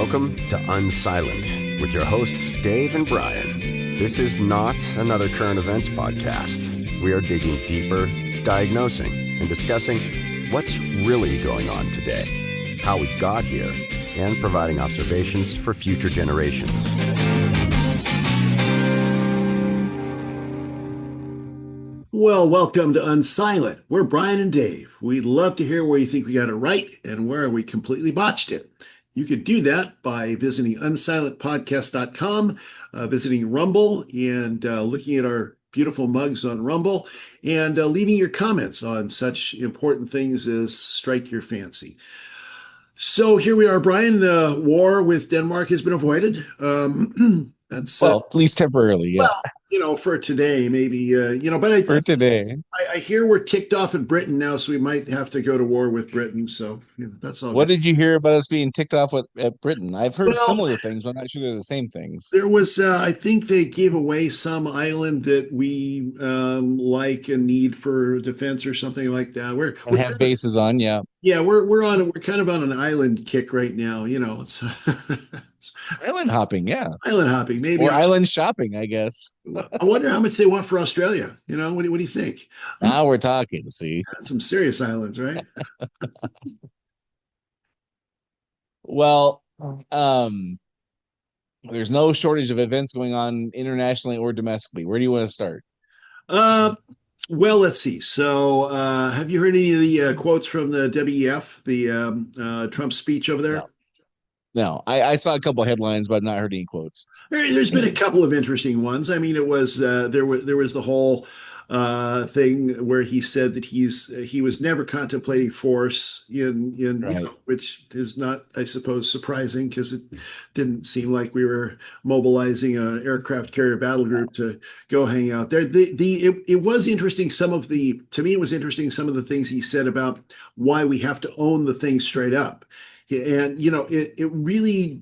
Welcome to Unsilent with your hosts Dave and Brian. This is not another current events podcast. We are digging deeper, diagnosing, and discussing what's really going on today, how we got here, and providing observations for future generations. Well, welcome to Unsilent. We're Brian and Dave. We'd love to hear where you think we got it right and where we completely botched it. You could do that by visiting unsilentpodcast.com, visiting Rumble, and looking at our beautiful mugs on Rumble, and leaving your comments on such important things as strike your fancy. So here we are, Brian. War with Denmark has been avoided. That's at least temporarily, yeah. Well, for today, maybe, but for today. I hear we're ticked off in Britain now, so we might have to go to war with Britain. So that's all. What did you hear about us being ticked off at Britain? I've heard similar things, but I'm not sure they're the same things. There was, I think they gave away some island that we like and need for defense or something like that. We're have bases on, yeah. Yeah, we're kind of on an island kick right now. It's island hopping, yeah. Island hopping, maybe. Or island shopping, I guess. I wonder how much they want for Australia. What do you think? Now we're talking, see. Some serious islands, right? Well, there's no shortage of events going on internationally or domestically. Where do you want to start? Well, let's see. So, have you heard any of the quotes from the WEF, the Trump speech over there? No, I saw a couple of headlines, but I've not heard any quotes. There's been a couple of interesting ones. I mean, it was there was the whole thing where he said that he was never contemplating force in right. Which is not, I suppose, surprising because it didn't seem like we were mobilizing an aircraft carrier battle group to go hang out there. It was interesting. To me, it was interesting some of the things he said about why we have to own the thing straight up. And it really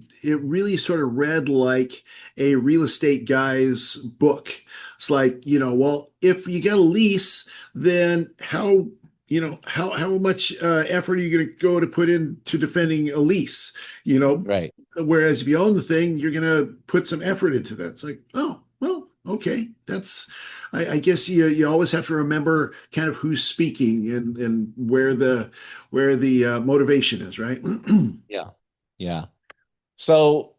sort of read like a real estate guy's book. It's like, well, if you got a lease, then how much effort are you going to go to put into defending a lease? Right. Whereas if you own the thing, you're going to put some effort into that. It's like, oh, well, okay, that's. I guess you always have to remember kind of who's speaking and where the motivation is, right? Yeah. So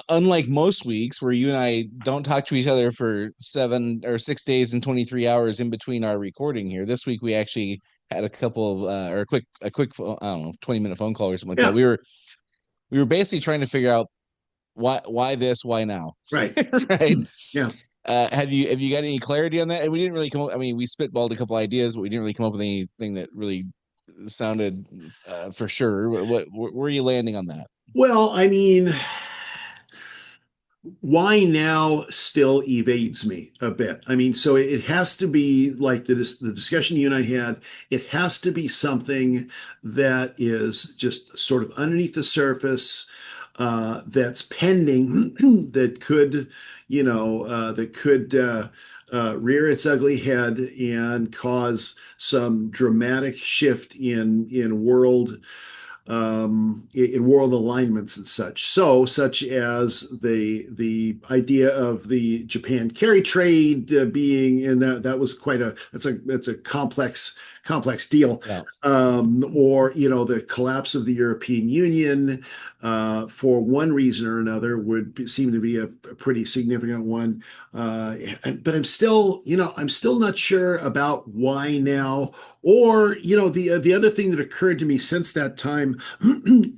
unlike most weeks where you and I don't talk to each other for 7 or 6 days and 23 hours in between our recording here, this week we actually had a couple of or a quick I don't know 20-minute phone call or something like that. We were basically trying to figure out why this, why now, right? Right. Yeah. Have you got any clarity on that? And we didn't really come up. I mean, we spitballed a couple ideas, but we didn't really come up with anything that really sounded for sure. Where are you landing on that? Well, I mean, why now still evades me a bit. I mean, so it has to be like the discussion you and I had. It has to be something that is just sort of underneath the surface. That's pending that could rear its ugly head and cause some dramatic shift in world alignments and such. So, such as the idea of the Japan carry trade being, and that was that's a complex deal. Yeah. Or the collapse of the European Union for one reason or another would seem to be a pretty significant one. But I'm still not sure about why now. Or the other thing that occurred to me since that time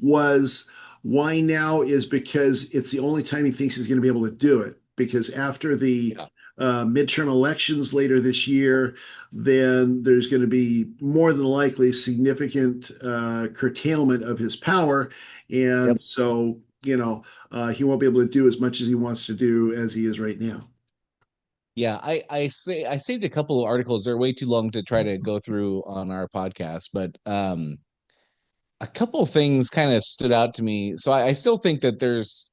was why now is because it's the only time he thinks he's going to be able to do it. Because after the midterm elections later this year, then there's going to be more than likely significant curtailment of his power. And so, he won't be able to do as much as he wants to do as he is right now. Yeah, I saved a couple of articles. They're way too long to try to go through on our podcast, but a couple of things kind of stood out to me. So I still think that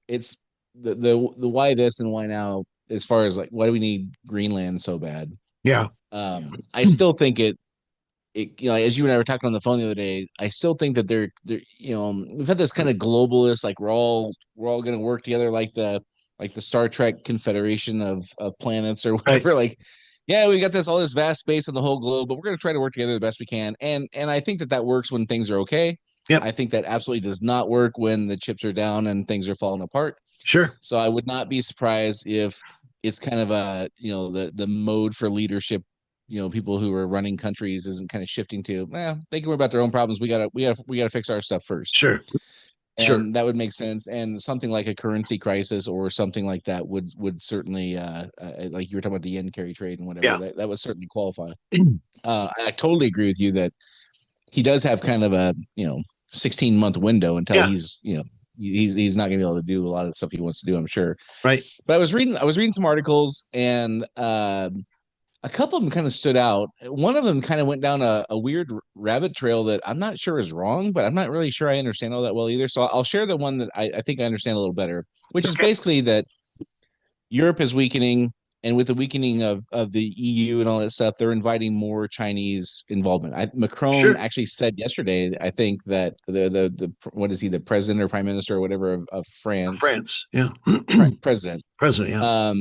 it's the why this and why now, as far as like why do we need Greenland so bad? Yeah. I still think as you and I were talking on the phone the other day, I still think that they're, we've had this kind of globalist, like we're all going to work together, like the Star Trek Confederation of planets or Right. whatever. Like, yeah, we got all this vast space on the whole globe, but we're going to try to work together the best we can. And I think that works when things are okay. Yep. I think that absolutely does not work when the chips are down and things are falling apart. Sure. So I would not be surprised if it's kind of the mode for leadership, people who are running countries isn't kind of shifting to, they can worry about their own problems. We gotta fix our stuff first. Sure. Sure. And that would make sense. And something like a currency crisis or something like that would certainly, like you were talking about the yen carry trade and whatever, Yeah. that would certainly qualify. I totally agree with you that he does have kind of a 16-month window until he's not going to be able to do a lot of the stuff he wants to do, I'm sure. Right. But I was reading some articles, and a couple of them kind of stood out. One of them kind of went down a weird rabbit trail that I'm not sure is wrong, but I'm not really sure I understand all that well either. So I'll share the one that I think I understand a little better, which is basically that Europe is weakening, and with the weakening of the EU and all that stuff, they're inviting more Chinese involvement. Macron actually said yesterday, I think, that the what is he, the president or prime minister or whatever of France? France, yeah, president, yeah.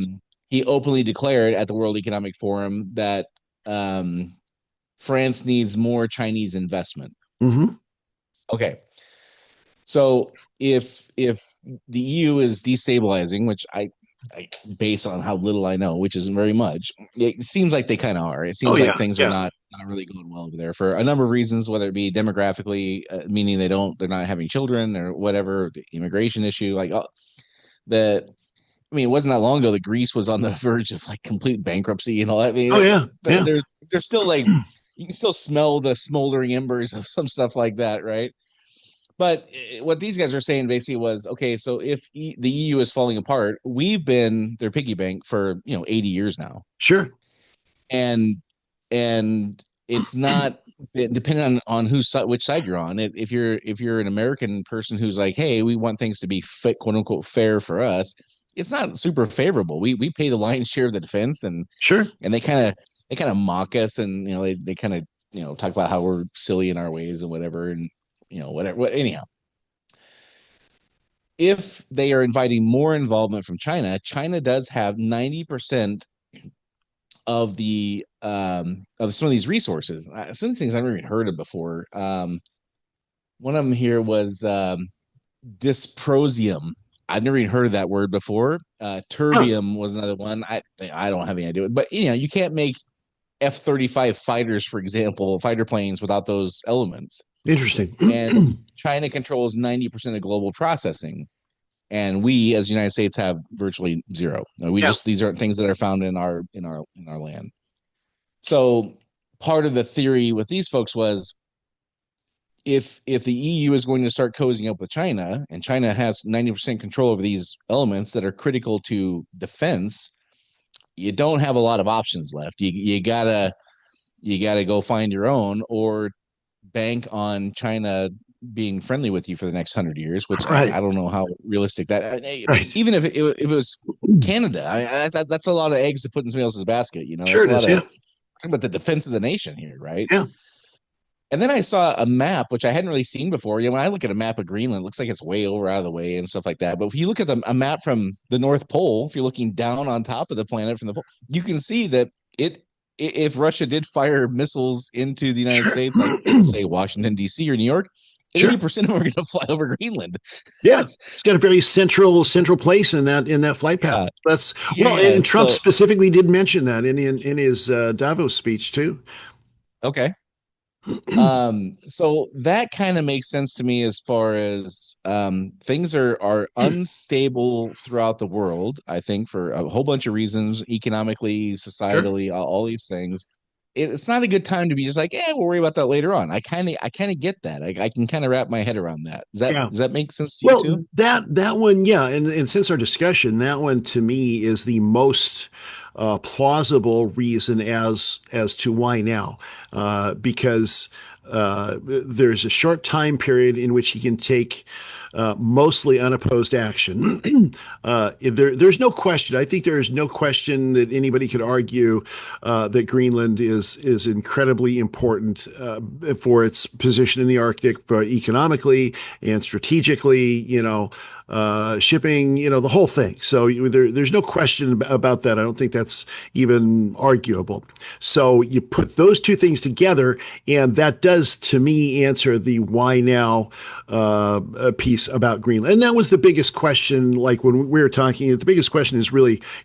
He openly declared at the World Economic Forum that France needs more Chinese investment. Mm-hmm. Okay, so if the EU is destabilizing, which I based on how little I know, which isn't very much, it seems like they kind of are. It seems like things are not really going well over there for a number of reasons, whether it be demographically, meaning they're not having children or whatever, the immigration issue, like it wasn't that long ago that Greece was on the verge of like complete bankruptcy and all that. I mean, they're still like, you can still smell the smoldering embers of some stuff like that, right? But what these guys are saying basically was, okay, so if the EU is falling apart, we've been their piggy bank for 80 years now. Sure. And it's not depending on which side you're on. If you're an American person who's like, hey, we want things to be quote unquote fair for us, it's not super favorable. We pay the lion's share of the defense, and they kind of mock us, and they kind of talk about how we're silly in our ways and whatever, and whatever. Anyhow, if they are inviting more involvement from China, China does have 90% of some of these resources. Some of these things I've never even heard of before. One of them here was dysprosium. I've never even heard of that word before. Terbium was another one. I don't have any idea, but you can't make F-35 fighters, for example, fighter planes without those elements. Interesting. And China controls 90% of global processing, and we, as the United States, have virtually zero. These aren't things that are found in our land. So part of the theory with these folks was, if the EU is going to start cozying up with China, and China has 90% control over these elements that are critical to defense, you don't have a lot of options left. You gotta go find your own, or bank on China being friendly with you for the next 100 years, which I don't know how realistic that. Even if it was Canada, I thought that's a lot of eggs to put in somebody else's basket. Sure, that's a lot of talking about the defense of the nation here, right? Yeah. And then I saw a map, which I hadn't really seen before. When I look at a map of Greenland, it looks like it's way over out of the way and stuff like that. But if you look at a map from the North Pole, if you're looking down on top of the planet from the pole, you can see that if Russia did fire missiles into the United States, like say Washington, D.C. or New York, 80% of them are going to fly over Greenland. Yeah, it's got a very central place in that flight path. And Trump specifically did mention that in his Davos speech too. Okay. So that kind of makes sense to me as far as things are unstable throughout the world, I think, for a whole bunch of reasons, economically, societally, all these things. It's not a good time to be just like, we'll worry about that later on. I kind of get that. I can kind of wrap my head around that. Does that make sense to you too? That one, yeah. And since our discussion, that one to me is the most plausible reason as to why now, because there's a short time period in which he can take mostly unopposed action. There's no question. I think there is no question that anybody could argue that Greenland is incredibly important for its position in the Arctic, for economically and strategically. Shipping, the whole thing. So there's no question about that. I don't think that's even arguable. So you put those two things together, and that does, to me, answer the why now piece about Greenland. And that was the biggest question. Like when we were talking, the biggest question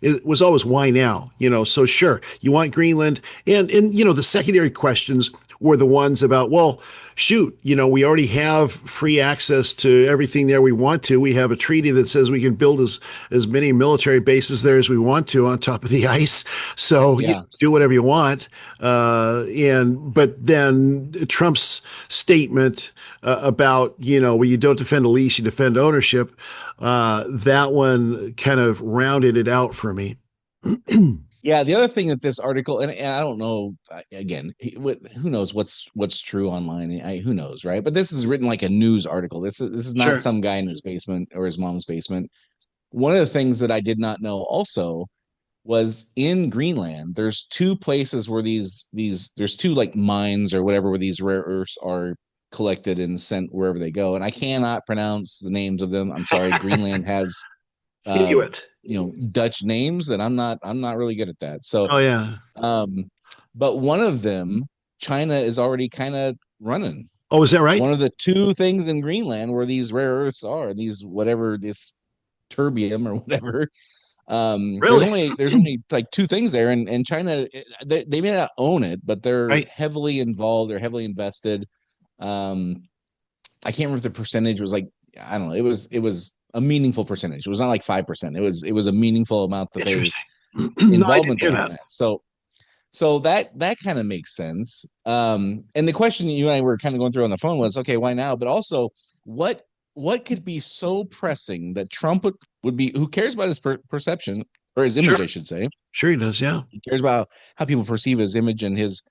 it was always why now. So sure, you want Greenland, and the secondary questions were the ones about, well, shoot, we already have free access to everything there we want to. We have a treaty that says we can build as many military bases there as we want to on top of the ice. So do whatever you want. But then Trump's statement about, well, you don't defend a lease, you defend ownership. That one kind of rounded it out for me. Yeah, the other thing that this article, and I don't know, again, who knows what's true online? Who knows, right? But this is written like a news article. This is not some guy in his basement or his mom's basement. One of the things that I did not know also was in Greenland, there's two places where there's two like mines or whatever where these rare earths are collected and sent wherever they go. And I cannot pronounce the names of them. I'm sorry. Greenland has Inuit. Dutch names, and I'm not really good at that. So, but one of them, China is already kind of running. Oh, is that right? One of the two things in Greenland where these rare earths are, this terbium or whatever. Really? There's only like two things there, and China, they may not own it, but they're heavily involved. They're heavily invested. I can't remember if the percentage was like, I don't know. It was a meaningful percentage. It was not like 5%. It was a meaningful amount that they involvement in that. So that kind of makes sense. And the question you and I were kind of going through on the phone was, okay, why now? But also, what could be so pressing that Trump would be, who cares about his perception or his image, I should say. Sure he does, yeah. He cares about how people perceive his image and his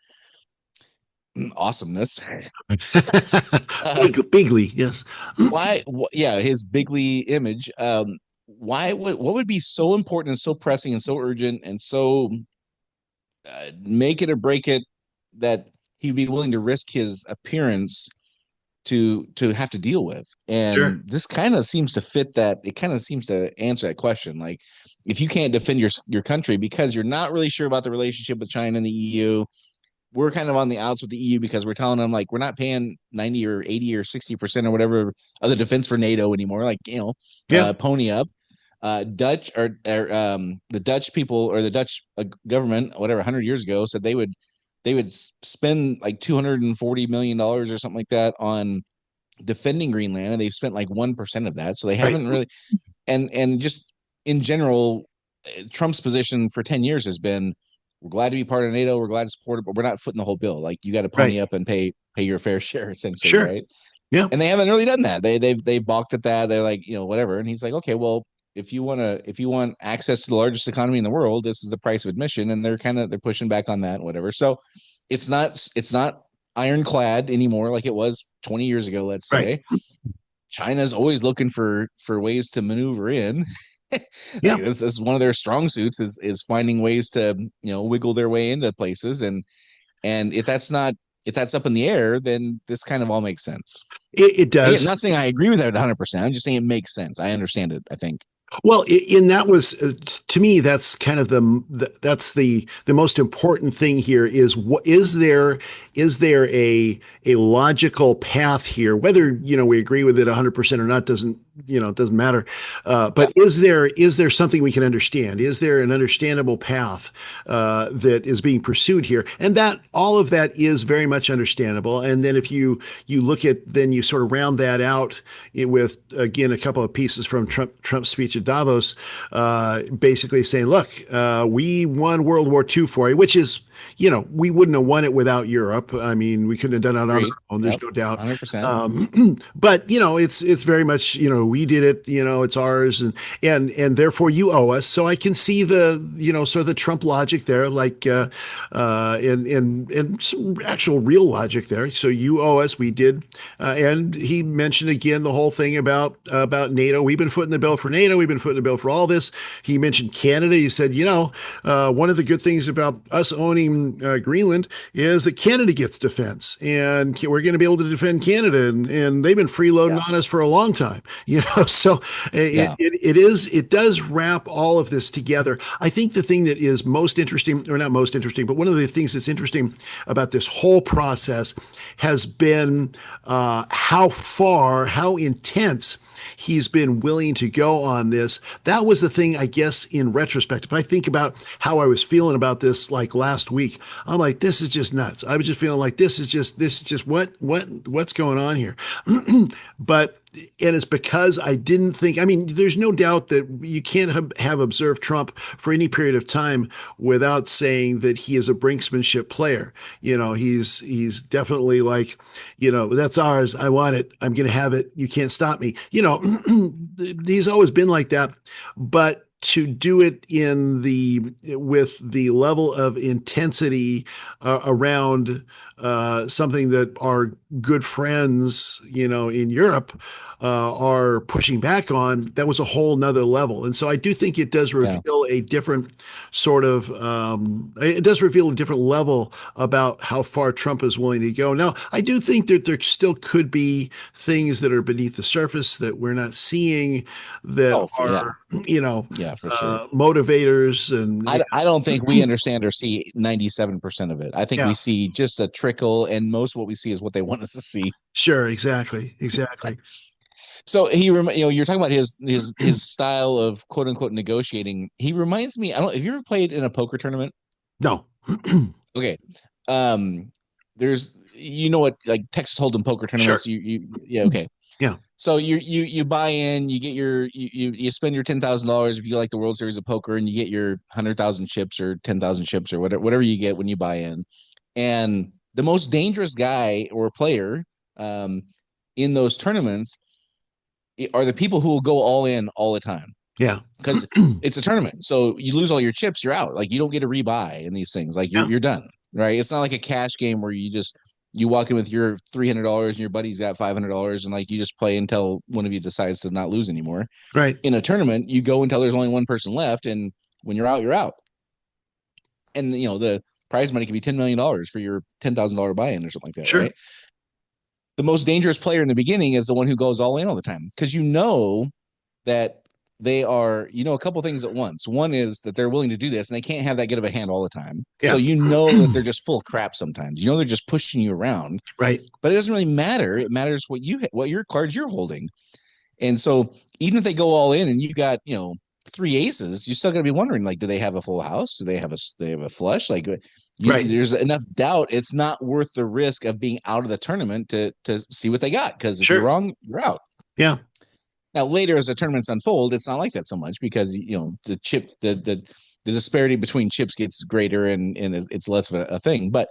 awesomeness. Bigly, yes. His bigly image. What would be so important and so pressing and so urgent and so make it or break it that he'd be willing to risk his appearance to have to deal with? And this kind of seems to fit that. It kind of seems to answer that question. Like, if you can't defend your country because you're not really sure about the relationship with China and the EU, we're kind of on the outs with the EU because we're telling them, like, we're not paying 90 or 80 or 60% or whatever of the defense for NATO anymore. Like, pony up. The Dutch people or the Dutch government, whatever, 100 years ago said they would spend like $240 million or something like that on defending Greenland, and they've spent like 1% of that. So they haven't really, and just in general, Trump's position for 10 years has been, we're glad to be part of NATO. We're glad to support it, but we're not footing the whole bill. Like, you got to pony up and pay your fair share, essentially, right? Yeah. And they haven't really done that. They've balked at that. They're like, whatever. And he's like, okay, well, if you want access to the largest economy in the world, this is the price of admission. And they're pushing back on that, whatever. So it's not ironclad anymore like it was 20 years ago, let's say. China's always looking for ways to maneuver in. This is one of their strong suits is finding ways to wiggle their way into places, and if that's up in the air, then this kind of all makes sense. It does. I'm not saying I agree with that 100%. I'm just saying it makes sense. I understand it, I think. Well, that was to me, that's kind of the most important thing here is what is there a logical path here, whether we agree with it 100% or not doesn't matter, but is there something we can understand? Is there an understandable path that is being pursued here? And that all of that is very much understandable. And then if you look at, then you sort of round that out with, again, a couple of pieces from Trump's speech at Davos, basically saying, look, we won World War II for you, which is we wouldn't have won it without Europe. I mean, we couldn't have done it on our Agreed. own. There's Yep. no doubt. 100%. But it's very much, we did it. It's ours, and therefore you owe us. So I can see the, sort of the Trump logic there, like and some actual real logic there. So you owe us. We did, and he mentioned again the whole thing about NATO. We've been footing the bill for NATO. We've been footing the bill for all this. He mentioned Canada. He said, one of the good things about us owning Greenland is that Canada gets defense, and we're going to be able to defend Canada, and they've been freeloading on us for a long time. So it does wrap all of this together. I think the thing that is most interesting, or not most interesting, but one of the things that's interesting about this whole process has been how intense he's been willing to go on this. That was the thing, I guess, in retrospect. If I think about how I was feeling about this like last week, I'm like, this is just nuts. I was just feeling like this is just what's going on here. But and it's because I didn't think, I mean, there's no doubt that you can't have observed Trump for any period of time without saying that he is a brinksmanship player. He's definitely like, that's ours. I want it. I'm going to have it. You can't stop me. He's always been like that. But to do it with the level of intensity around something that our good friends, in Europe are pushing back on, that was a whole nother level. And so I do think it does reveal a different sort of, it does reveal a different level about how far Trump is willing to go. Now, I do think that there still could be things that are beneath the surface that we're not seeing that are, for sure. Motivators. And I don't think we understand or see 97% of it. I think we see just a trickle, and most of what we see is what they want us to see. Sure, exactly. So you're talking about his style of quote unquote negotiating. He reminds me. Have you ever played in a poker tournament? No. Okay. There's what, like Texas Hold'em poker tournaments. Sure. Okay. Yeah. So you buy in, you get you spend your $10,000 if you like the World Series of Poker, and you get your 100,000 chips or 10,000 chips or whatever you get when you buy in. And the most dangerous guy or player in those tournaments are the people who will go all in all the time. Yeah. Because it's a tournament. So you lose all your chips, you're out. Like, you don't get to rebuy in these things. Like, you're done, right? It's not like a cash game where you walk in with your $300 and your buddy's got $500, and like you just play until one of you decides to not lose anymore. Right. In a tournament, you go until there's only one person left, and when you're out, you're out. And the prize money can be $10 million for your $10,000 buy-in or something like that. Sure. Right? The most dangerous player in the beginning is the one who goes all in all the time, because that they are, a couple things at once. One is that they're willing to do this, and they can't have that good of a hand all the time. Yeah. So that they're just full of crap sometimes. They're just pushing you around. Right. But it doesn't really matter. It matters what your cards you're holding. And so even if they go all in and you got, 3 aces, you still got to be wondering, like, do they have a full house? Do they have a flush? Like, there's enough doubt. It's not worth the risk of being out of the tournament to see what they got. Because if you're wrong, you're out. Yeah. Now, later, as the tournaments unfold, it's not like that so much, because the disparity between chips gets greater, and it's less of a thing. But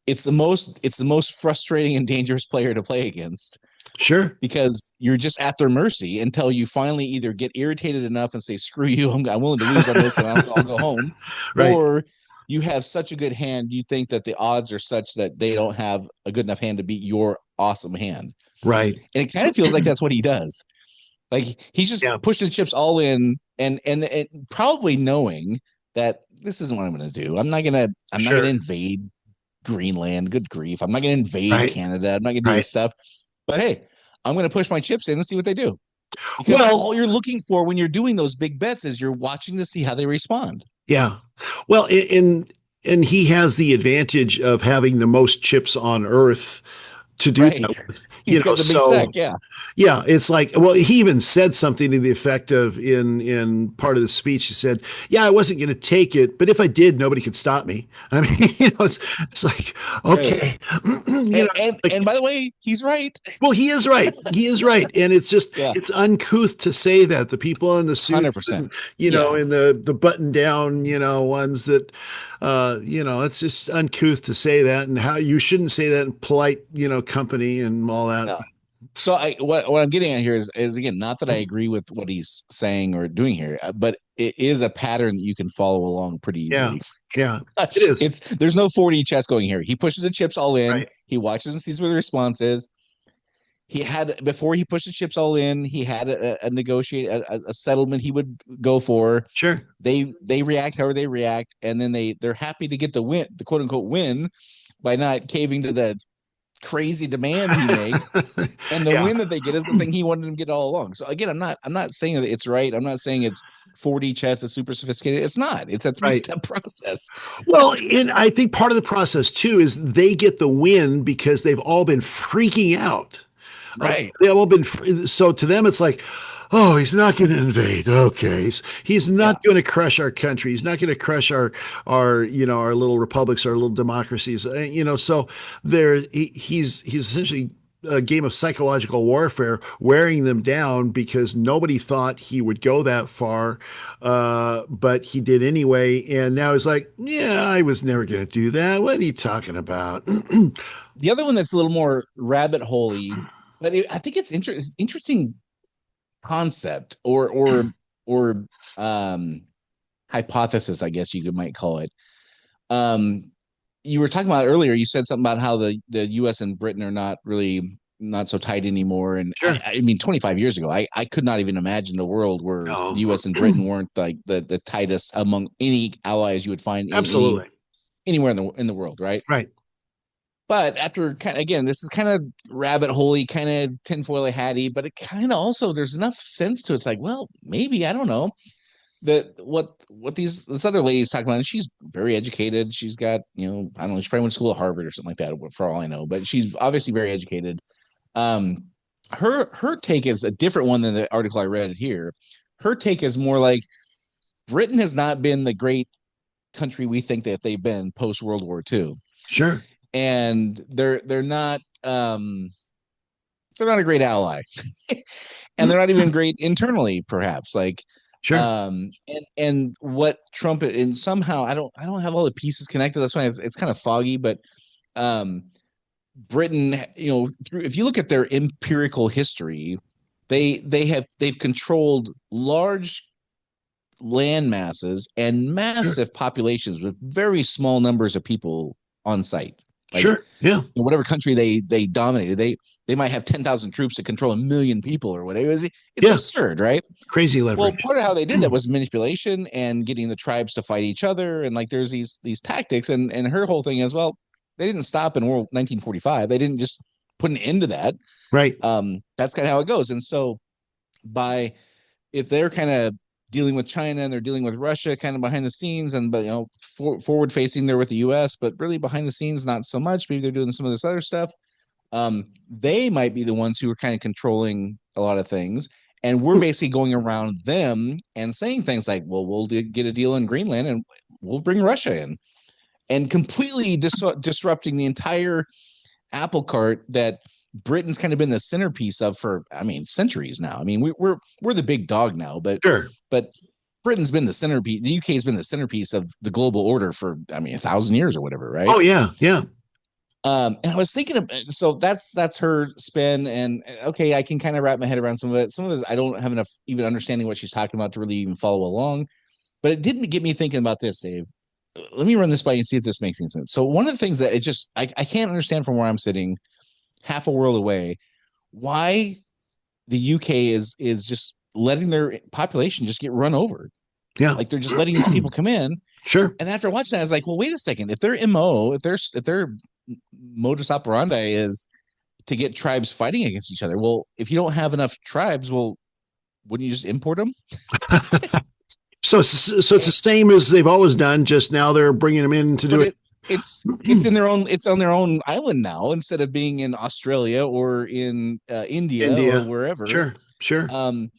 it's the most frustrating and dangerous player to play against. Sure. Because you're just at their mercy until you finally either get irritated enough and say, "Screw you, I'm willing to lose on this, and I'll go home," right. Or you have such a good hand, you think that the odds are such that they don't have a good enough hand to beat your awesome hand. Right. And it kind of feels like that's what he does. Like, he's just pushing the chips all in, and probably knowing that this isn't what I'm going to do. I'm not going to invade Greenland. Good grief. I'm not going to invade Canada. I'm not going to do this stuff. But hey, I'm going to push my chips in and see what they do. Because all you're looking for when you're doing those big bets is you're watching to see how they respond. Yeah. Well, and he has the advantage of having the most chips on Earth to do Right. that with, He's got the big stack. Yeah. yeah, it's like, well, he even said something to the effect of in part of the speech. He said, "Yeah, I wasn't going to take it, but if I did, nobody could stop me." I mean, it's like, Right. okay, it's like, And by the way, he's right. well, he is right. He is right, and it's just Yeah. it's uncouth to say that. The people in the suits, 100%. and Yeah. and the button down, ones that, it's just uncouth to say that, and how you shouldn't say that in polite, company and all that. No. So what I'm getting at here is again, not that I agree with what he's saying or doing here, but it is a pattern that you can follow along pretty Yeah, easily. yeah, it is. There's no 4D chess going here. He pushes the chips all in. Right. He watches and sees what the response is. He had before he pushed the chips all in. He had a settlement he would go for. Sure. They react however they react, and then they're happy to get the win, the quote unquote win, by not caving to the crazy demand he makes. And the win that they get is the thing he wanted them to get all along. So again, I'm not saying that it's right. I'm not saying it's 4D chess is super sophisticated. It's not. It's a 3-step process. Well, and I think part of the process too is they get the win because they've all been freaking out. Right. They've all been so to them it's like, oh, he's not going to invade. Okay, he's not going to crush our country. He's not going to crush our our little republics, our little democracies. So he's essentially a game of psychological warfare, wearing them down because nobody thought he would go that far, but he did anyway. And now he's like, yeah, I was never going to do that. What are you talking about? The other one that's a little more rabbit holey, but I think it's interesting concept or hypothesis, I guess you might call it. You were talking about earlier, you said something about how the US and Britain are not so tight anymore. And Sure. I mean, 25 years ago, I could not even imagine a world where No. the US and Britain weren't like the tightest among any allies you would find Absolutely. anywhere in the world, right? Right. But after again, this is kind of rabbit holey, kind of tinfoil hatty, but it kind of also there's enough sense to it. It's like, well, maybe I don't know that what this other lady's talking about. And she's very educated. She's got I don't know. She probably went to school at Harvard or something like that, for all I know. But she's obviously very educated. Her take is a different one than the article I read here. Her take is more like Britain has not been the great country we think that they've been post World War II. Sure. And they're not a great ally. And they're not even great internally, perhaps. Like sure. And what Trump, and somehow I don't have all the pieces connected. That's why it's kind of foggy, but Britain, if you look at their empirical history, they've controlled large land masses and massive populations with very small numbers of people on site. Like, sure. Yeah. Whatever country they dominated, they might have 10,000 troops to control 1 million people or whatever. It's absurd, right? Crazy leverage. Well, part of how they did that was manipulation and getting the tribes to fight each other, and like there's these tactics. And her whole thing is, well, they didn't stop in 1945. They didn't just put an end to that. Right. That's kind of how it goes. And so, if they're kind of dealing with China and they're dealing with Russia kind of behind the scenes, but forward facing there with the US, but really behind the scenes not so much. Maybe they're doing some of this other stuff. They might be the ones who are kind of controlling a lot of things, and we're basically going around them and saying things like, well, we'll get a deal in Greenland and we'll bring Russia in, and completely disrupting the entire apple cart that Britain's kind of been the centerpiece of for, centuries now. We're the big dog now, but sure. But Britain's been the centerpiece. The UK has been the centerpiece of the global order for 1,000 years or whatever, right? Oh yeah, yeah. And I was thinking of, so that's her spin, and okay, I can kind of wrap my head around some of it. Some of it I don't have enough even understanding what she's talking about to really even follow along. But it didn't get me thinking about this, Dave. Let me run this by you and see if this makes any sense. So one of the things that it just I can't understand from where I'm sitting, half a world away, why the UK is just letting their population just get run over. Yeah. Like they're just letting these people come in. Sure. And after watching that, I was like, well, wait a second. If their if their modus operandi is to get tribes fighting against each other, well, if you don't have enough tribes, well, wouldn't you just import them? So it's the same as they've always done. Just now they're bringing them in to do it. it's in their own, it's on their own island now instead of being in Australia or in India or India. wherever. Sure, sure. Um,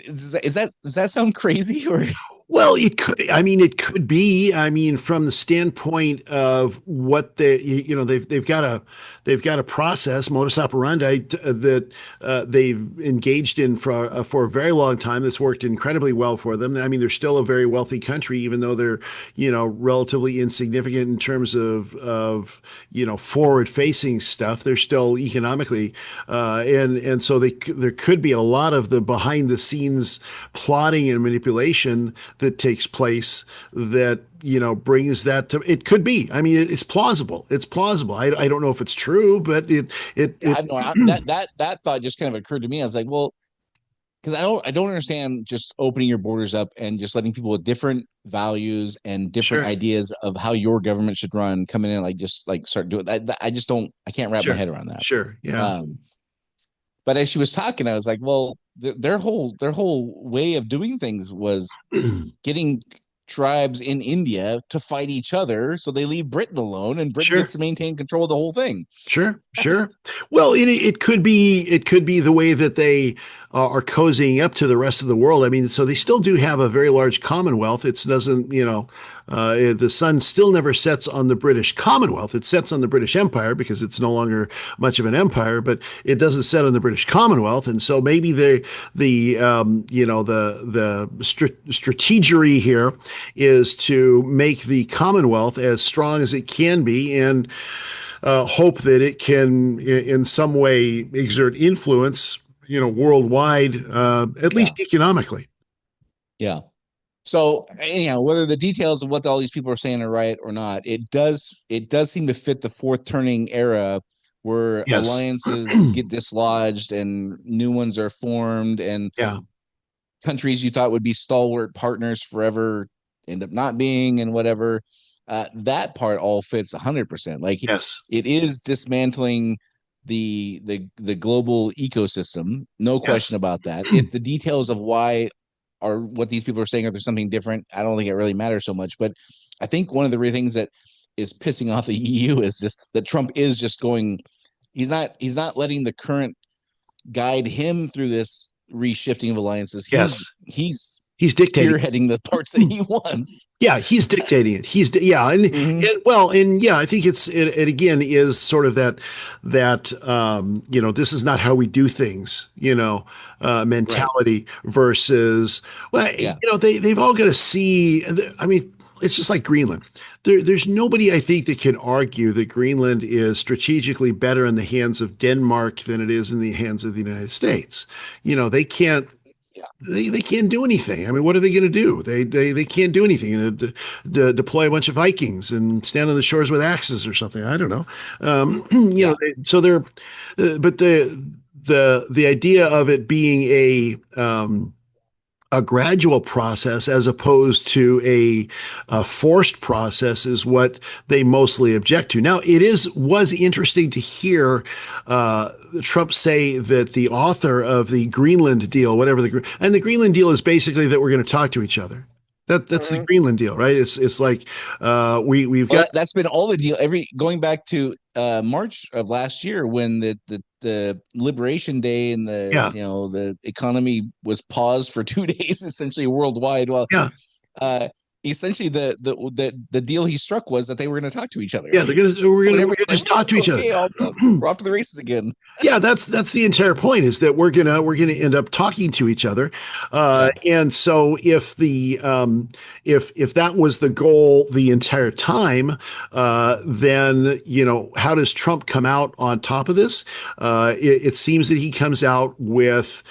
does that sound crazy or Well, it could. I mean, it could be. I mean, from the standpoint of what they've got a process modus operandi that they've engaged in for a very long time. That's worked incredibly well for them. I mean, they're still a very wealthy country, even though they're relatively insignificant in terms of forward facing stuff. They're still economically, and so there could be a lot of the behind the scenes plotting and manipulation that takes place that brings that to it. Could be. I mean, it's plausible. I don't know if it's true, but I know that thought just kind of occurred to me. I was like, well, because I don't understand just opening your borders up and just letting people with different values and different sure, ideas of how your government should run come in and like start doing that. I just don't, I can't wrap my sure, head around that. sure, yeah, Um, but as she was talking, I was like, well, their whole way of doing things was getting tribes in India to fight each other, so they leave Britain alone, and Britain sure. gets to maintain control of the whole thing. Sure, sure. Well, it could be the way that they are cozying up to the rest of the world. I mean, so they still do have a very large Commonwealth. It doesn't, the sun still never sets on the British Commonwealth. It sets on the British Empire because it's no longer much of an empire, but it doesn't set on the British Commonwealth. And so maybe the strategery here is to make the Commonwealth as strong as it can be and hope that it can, in some way, exert influence, worldwide, at Yeah, least economically. yeah. So anyhow, whether the details of what all these people are saying are right or not, it does seem to fit the fourth turning era where Yes. alliances get dislodged and new ones are formed, and Yeah. countries you thought would be stalwart partners forever end up not being, and whatever. That part all fits 100%. Like Yes. it is dismantling the global ecosystem, no question Yes. about that. If the details of why are what these people are saying, if there's something different, I don't think it really matters so much. But I think one of the real things that is pissing off the EU is just that Trump is just going. He's not letting the current guide him through this reshifting of alliances. Yes. He's He's dictating. spearheading the parts that he wants. Yeah, he's dictating it. Yeah, Mm-hmm. and yeah, I think it again is sort of that this is not how we do things, Right. mentality versus well, Yeah. they've all got to see. I mean, it's just like Greenland. There's nobody I think that can argue that Greenland is strategically better in the hands of Denmark than it is in the hands of the United States. They can't Yeah. they can't do anything. I mean, what are they going to do? They can't do anything. Deploy a bunch of Vikings and stand on the shores with axes or something. I don't know. Yeah. So they're, but the idea of it being a gradual process as opposed to a forced process is what they mostly object to. Now, was interesting to hear Trump say that the author of the Greenland deal, whatever and the Greenland deal is basically that we're going to talk to each other. That's the Mhm. Greenland deal, right? It's like we've Well, got that's been all the deal. Every going back to March of last year when the Liberation Day and yeah, the economy was paused for 2 days, essentially worldwide. Well, yeah. uh, essentially the deal he struck was that they were going to talk to each other. Yeah, When we're everybody's gonna like, just talk to each other. okay, we're off to the races again. Yeah, that's the entire point is that we're gonna end up talking to each other, Yeah, and so if that was the goal the entire time, then how does Trump come out on top of this? It seems that he comes out with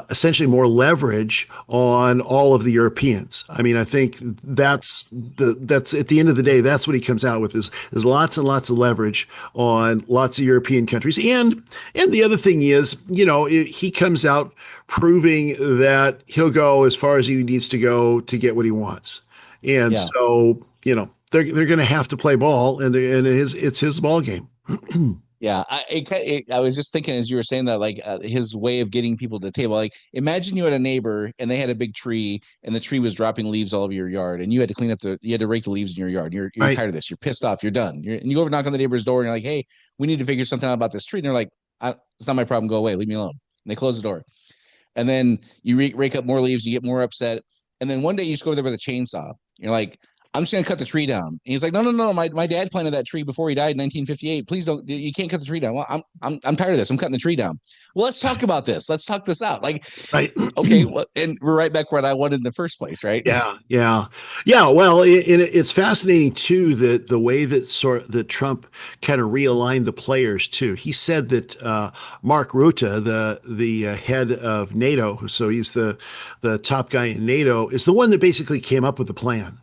essentially more leverage on all of the Europeans. I mean, I think that's at the end of the day, that's what he comes out with is lots and lots of leverage on lots of European countries. And the other thing is, he comes out proving that he'll go as far as he needs to go to get what he wants. And yeah. so, they're going to have to play ball, and it's his ball game. Yeah, I was just thinking as you were saying that, like his way of getting people to the table. Like, imagine you had a neighbor and they had a big tree, and the tree was dropping leaves all over your yard, and you had to you had to rake the leaves in your yard. You're Right. tired of this. You're pissed off. You're done. And you go over knock on the neighbor's door, and you're like, "Hey, we need to figure something out about this tree." And they're like, "It's not my problem. Go away. Leave me alone." And they close the door, and then you rake up more leaves. You get more upset, and then one day you just go over there with a chainsaw. You're like, I'm just gonna cut the tree down. And he's like, no. My dad planted that tree before he died in 1958. Please don't. You can't cut the tree down. Well, I'm tired of this. I'm cutting the tree down. Well, let's talk about this. Let's talk this out. Like, Right. okay, well, and we're right back where I wanted in the first place, right? Yeah, yeah, yeah. Well, it's fascinating too that the way that Trump kind of realigned the players too. He said that Mark Rutte, the head of NATO, so he's the top guy in NATO, is the one that basically came up with the plan.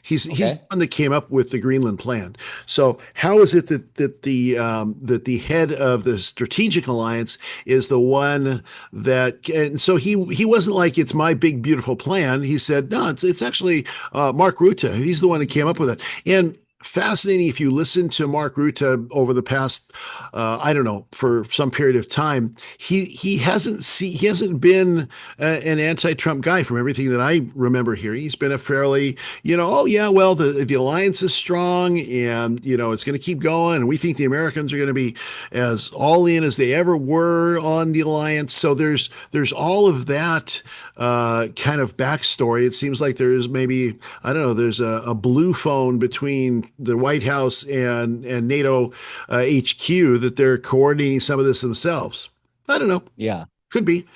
He's the Okay. one that came up with the Greenland plan. So how is it that the head of the strategic alliance is the one that, and so he wasn't like, it's my big beautiful plan. He said no, it's actually Mark Rutte. He's the one that came up with it. And fascinating, if you listen to Mark Rutte over the past I don't know, for some period of time, he hasn't been an anti-Trump guy from everything that I remember hearing. He's been a fairly, oh yeah, well the alliance is strong, and it's going to keep going, and we think the Americans are going to be as all in as they ever were on the alliance. So there's all of that kind of backstory. It seems like there's maybe, I don't know, there's a blue phone between the White House and NATO HQ, that they're coordinating some of this themselves. I don't know. Yeah. Could be.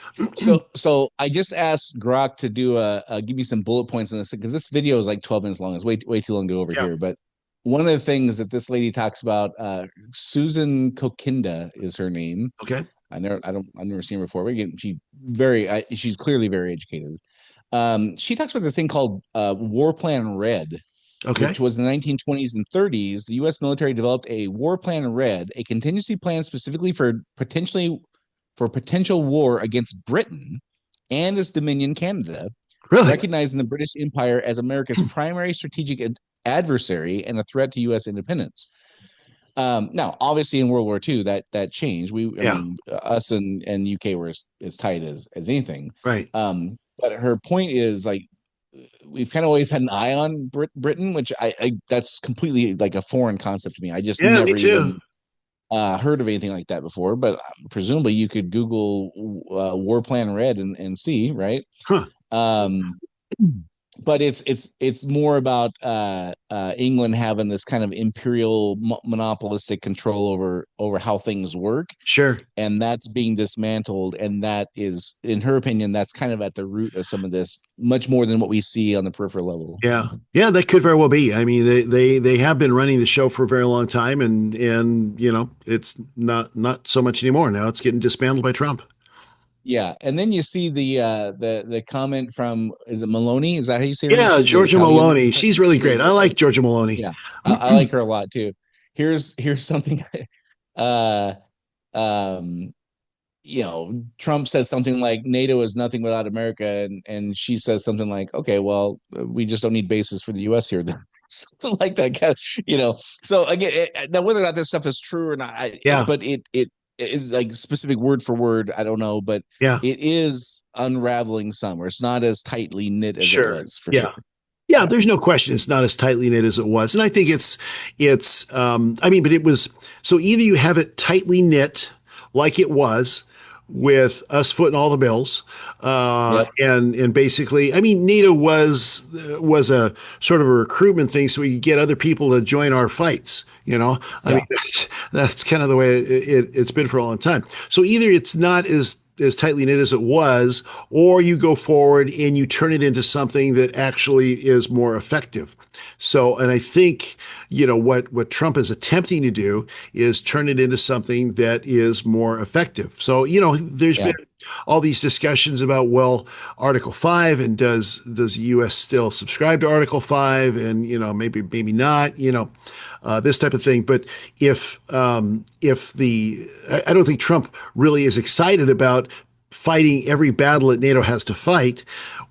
So I just asked Grok to do give me some bullet points on this because this video is like 12 minutes long. It's way too long to go over Yeah. here. But one of the things that this lady talks about, Susan Kokinda is her name. Okay. I've never seen her before. But again, she's clearly very educated. She talks about this thing called War Plan Red, Okay. which was in the 1920s and 30s. The U.S. military developed a War Plan Red, a contingency plan specifically for potential war against Britain and its Dominion Canada, Really? recognizing the British Empire as America's primary strategic adversary and a threat to U.S. independence. Now, obviously, in World War II, that changed. I Yeah. mean, us and UK were as tight as anything. Right. But her point is like we've kind of always had an eye on Britain, which I that's completely like a foreign concept to me. I just Yeah, me never too. even heard of anything like that before. But presumably, you could Google War Plan Red and see, right? Huh. Um, but it's more about England having this kind of imperial monopolistic control over how things work, Sure. and that's being dismantled, and that is, in her opinion, that's kind of at the root of some of this, much more than what we see on the peripheral level. Yeah. Yeah, that could very well be. I mean, they have been running the show for a very long time, and it's not so much anymore. Now it's getting dismantled by Trump. Yeah, and then you see the comment from, is it Maloney? Is that how you say her name? Yeah, She's the Georgia Italian. Maloney. She's really great. I like Georgia Maloney. Yeah, I like her a lot too. Here's something. uh um Trump says something like NATO is nothing without America, and she says something like, okay, well, we just don't need bases for the US here then. Something like that kind of, so again, now whether or not this stuff is true or not, Yeah. but it like specific word for word, I don't know, but Yeah. it is unraveling some, or it's not as tightly knit as it Sure. was for Yeah. sure. Yeah, Yeah. there's no question it's not as tightly knit as it was. And I think I mean, but it was, so either you have it tightly knit like it was with us footing all the bills, Yep. and basically, I mean, NATO was a sort of a recruitment thing so we could get other people to join our fights. I Yeah. mean, that's kind of the way it's been for a long time. So either it's not as tightly knit as it was, or you go forward and you turn it into something that actually is more effective. So, and I think, what Trump is attempting to do is turn it into something that is more effective. So, there's Yeah. been all these discussions about, well, Article 5, and does the US still subscribe to Article 5, and, maybe not, this type of thing. But if I don't think Trump really is excited about fighting every battle that NATO has to fight.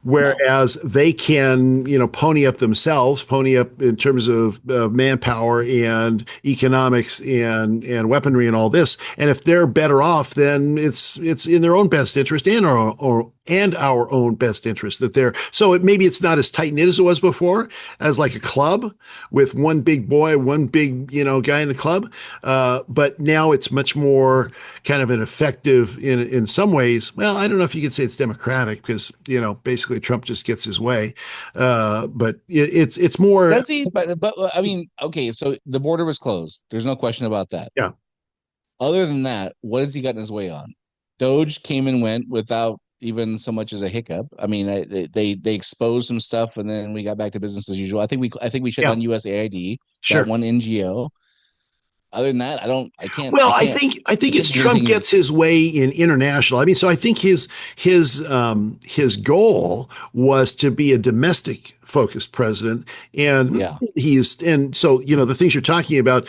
No. whereas they can, pony up themselves, pony up in terms of manpower and economics and weaponry and all this. And if they're better off, then it's in their own best interest and our own best interest that they're maybe it's not as tight knit as it was before, as like a club with one big boy, one big guy in the club. But now it's much more kind of an effective in some ways. Well, I don't know if you could say it's democratic because basically Trump just gets his way. But it's more. Does he? But I mean, okay, so the border was closed. There's no question about that. Yeah. Other than that, what has he gotten his way on? Doge came and went without even so much as a hiccup. I mean, they exposed some stuff, and then we got back to business as usual. I think we shut down USAID, Sure. that one NGO. Other than that, I can't. Well, I think it's Trump gets his way in international. I mean, so I think his goal was to be a domestic focused president, and so the things you're talking about.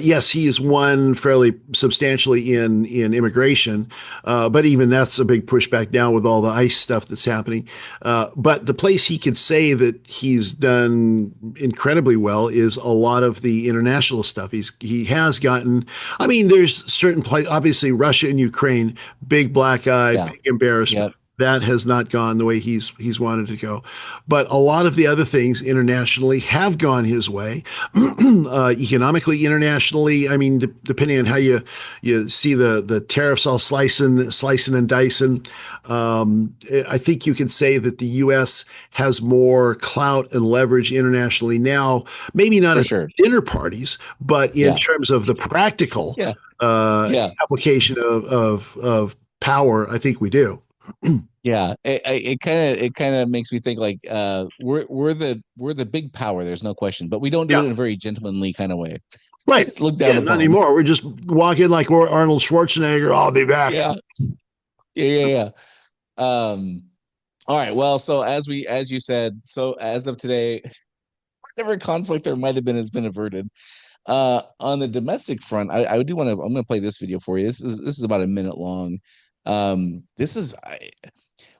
Yes, he has won fairly substantially in immigration, but even that's a big pushback now with all the ICE stuff that's happening. But the place he could say that he's done incredibly well is a lot of the international stuff. He has gotten. I mean, there's certain places, obviously Russia and Ukraine, big black eye, big embarrassment. Yep. That has not gone the way he's wanted to go. But a lot of the other things internationally have gone his way. Economically, internationally, I mean, depending on how you see the tariffs all slicing and dicing, I think you could say that the U.S. has more clout and leverage internationally now, maybe not at dinner parties, but in terms of the practical application of power, I think we do. Yeah, it kind of makes me think like we're the big power. There's no question, but we don't do it in a very gentlemanly kind of way. Right. Just look down. Not anymore. We're just walking like we're Arnold Schwarzenegger. I'll be back. Yeah. All right. Well, so as you said, so as of today, whatever conflict there might have been has been averted. On the domestic front, I do want to. I'm going to play this video for you. This is about a minute long. This is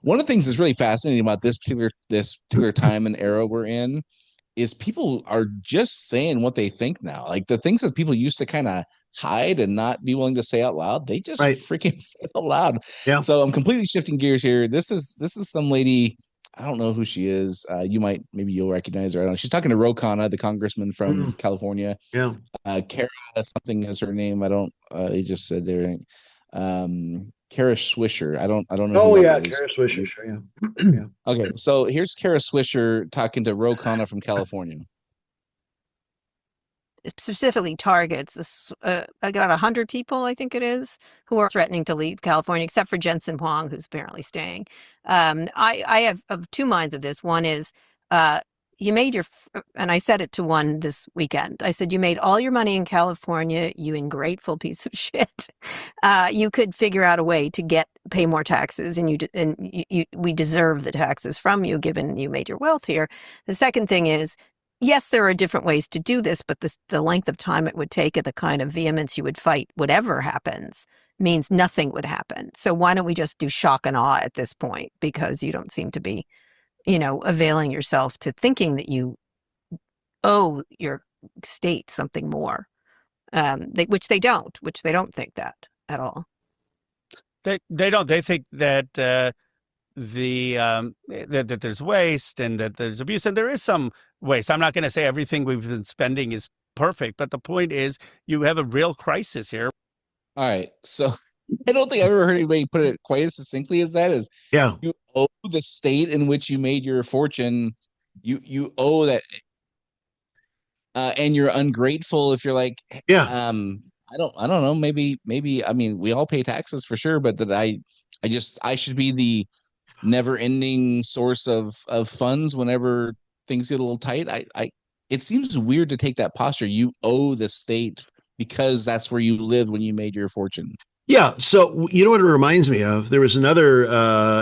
one of the things that's really fascinating about this particular time and era we're in is people are just saying what they think now. Like the things that people used to kind of hide and not be willing to say out loud, they just freaking say out loud. Yeah. So I'm completely shifting gears here. This is some lady. I don't know who she is. Maybe you'll recognize her. I don't know. She's talking to Ro Khanna, the congressman from California. Yeah. Kara something is her name. I don't. They just said there. Kara Swisher. I don't know. Oh yeah, Kara Swisher. Sure, yeah. Okay, so here's Kara Swisher talking to Ro Khanna from California. Specifically targets about 100 people, I think it is, who are threatening to leave California, except for Jensen Huang, who's apparently staying. I have of two minds of this. One is you made and I said it to one this weekend. I said, you made all your money in California, you ungrateful piece of shit. You could figure out a way to pay more taxes, and we deserve the taxes from you, given you made your wealth here. The second thing is, yes, there are different ways to do this, but the length of time it would take and the kind of vehemence you would fight whatever happens means nothing would happen. So why don't we just do shock and awe at this point? Because you don't seem to be availing yourself to thinking that you owe your state something more, which they don't think that at all. They don't. They think that that there's waste and that there's abuse, and there is some waste. I'm not going to say everything we've been spending is perfect, but the point is you have a real crisis here. All right, so I don't think I've ever heard anybody put it quite as succinctly as that. You owe the state in which you made your fortune. You owe that, and you're ungrateful if you're like, I don't know. Maybe. I mean, we all pay taxes for sure, but that I should be the never-ending source of funds whenever things get a little tight. It seems weird to take that posture. You owe the state because that's where you lived when you made your fortune. Yeah. So you know what it reminds me of? There was another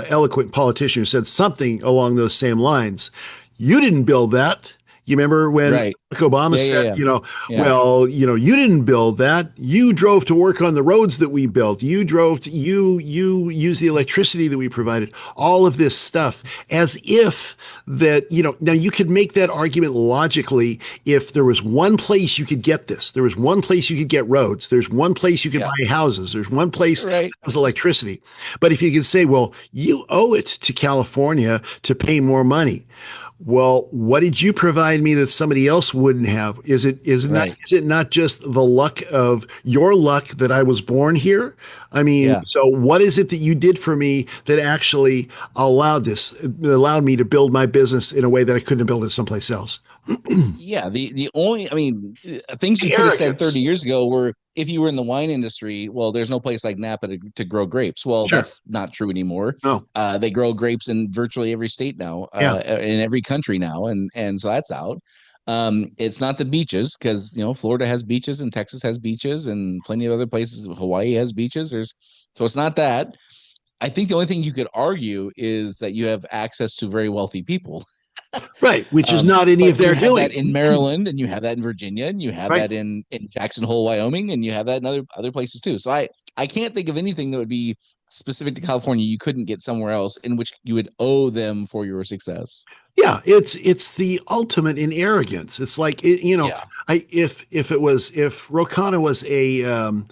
eloquent politician who said something along those same lines. You didn't build that. You remember when Right. Obama Yeah, yeah, said, yeah. Yeah. well, you didn't build that. You drove to work on the roads that we built. You used the electricity that we provided. All of this stuff, as if that, now you could make that argument logically if there was one place you could get this. There was one place you could get roads. There's one place you could Yeah. buy houses. There's one place Right. that has electricity. But if you could say, well, you owe it to California to pay more money. Well, what did you provide me that somebody else wouldn't have? Is Right. it not just the luck of your luck that I was born here? I mean, Yeah. so what is it that you did for me that actually allowed me to build my business in a way that I couldn't have built it someplace else? Yeah, the only, I mean, things you The could have said arrogance. 30 years ago were, if you were in the wine industry, well, there's no place like Napa to grow grapes. Well, Sure. that's not true anymore. No. They grow grapes in virtually every state now, Yeah. in every country now, and so that's out. It's not the beaches, because Florida has beaches and Texas has beaches and plenty of other places. Hawaii has beaches. So it's not that. I think the only thing you could argue is that you have access to very wealthy people. Right, which is not any But of their you have doing. that in Maryland, and you have that in Virginia, and you have Right. that in Jackson Hole, Wyoming, and you have that in other places too. So I can't think of anything that would be specific to California you couldn't get somewhere else, in which you would owe them for your success. Yeah, it's the ultimate in arrogance. It's like Yeah. if Rokana was a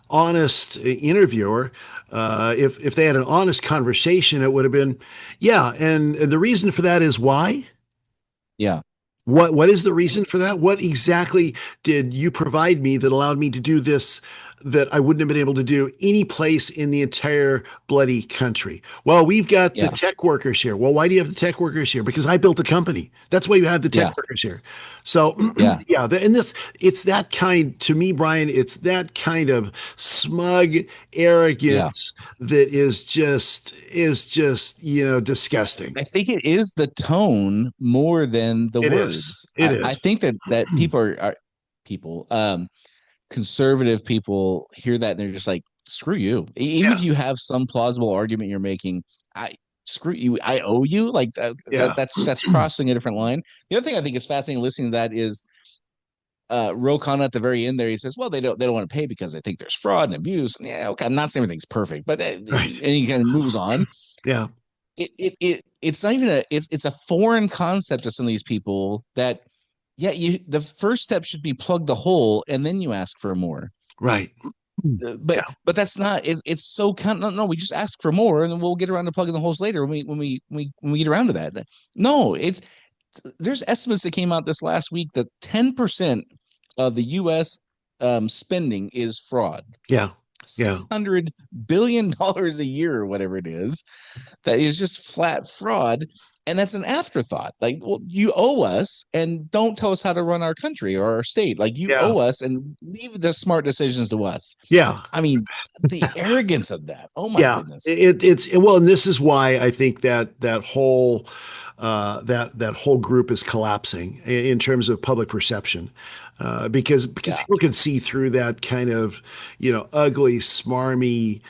honest interviewer, if they had an honest conversation, it would have been, yeah. And the reason for that is why? Yeah. What is the reason for that? What exactly did you provide me that allowed me to do this that I wouldn't have been able to do any place in the entire bloody country? Well, we've got the Yeah. tech workers here. Well, why do you have the tech workers here? Because I built a company. That's why you have the tech Yeah. workers here. So Yeah. yeah, it's that kind, to me, Brian, it's that kind of smug arrogance that is just disgusting. I think it is the tone more than the It words. is. It I is. think that people are people, conservative people hear that and they're just like, screw you. Even Yeah. if you have some plausible argument you're making, screw you. I owe you. Like Yeah. that's crossing a different line. The other thing I think is fascinating listening to that is Ro Khanna at the very end there. He says, well, they don't want to pay because they think there's fraud and abuse. And yeah, okay, I'm not saying everything's perfect, but and he kind of moves on. Yeah. It's not even it's a foreign concept to some of these people that, yeah, the first step should be plug the hole and then you ask for more. Right. But that's not, it's so no, we just ask for more and then we'll get around to plugging the holes later when we get around to that. No, there's estimates that came out this last week that 10% of the US spending is fraud. Yeah. $600 billion a year or whatever it is, that is just flat fraud. And that's an afterthought. Like, well, you owe us and don't tell us how to run our country or our state. Like, you owe us and leave the smart decisions to us. Yeah. I mean, the arrogance of that. Oh my goodness. Well, and this is why I think that whole group is collapsing in terms of public perception, because people can see through that kind of ugly, smarmy,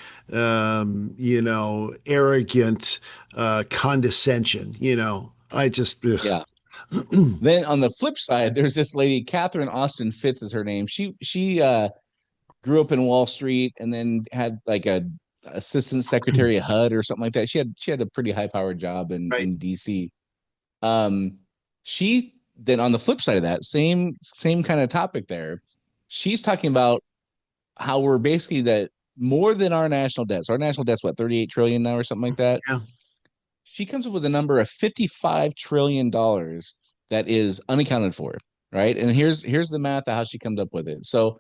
arrogant condescension. I just Then on the flip side, there's this lady, Catherine Austin Fitts is her name. She grew up in Wall Street and then had like a assistant secretary at HUD or something like that. She had a pretty high powered job in DC. She then, on the flip side of that, same kind of topic there, she's talking about how we're basically that more than our national debts. Our national debt's what, 38 trillion now or something like that. Yeah. She comes up with a number of $55 trillion that is unaccounted for, right? And here's the math of how she comes up with it. So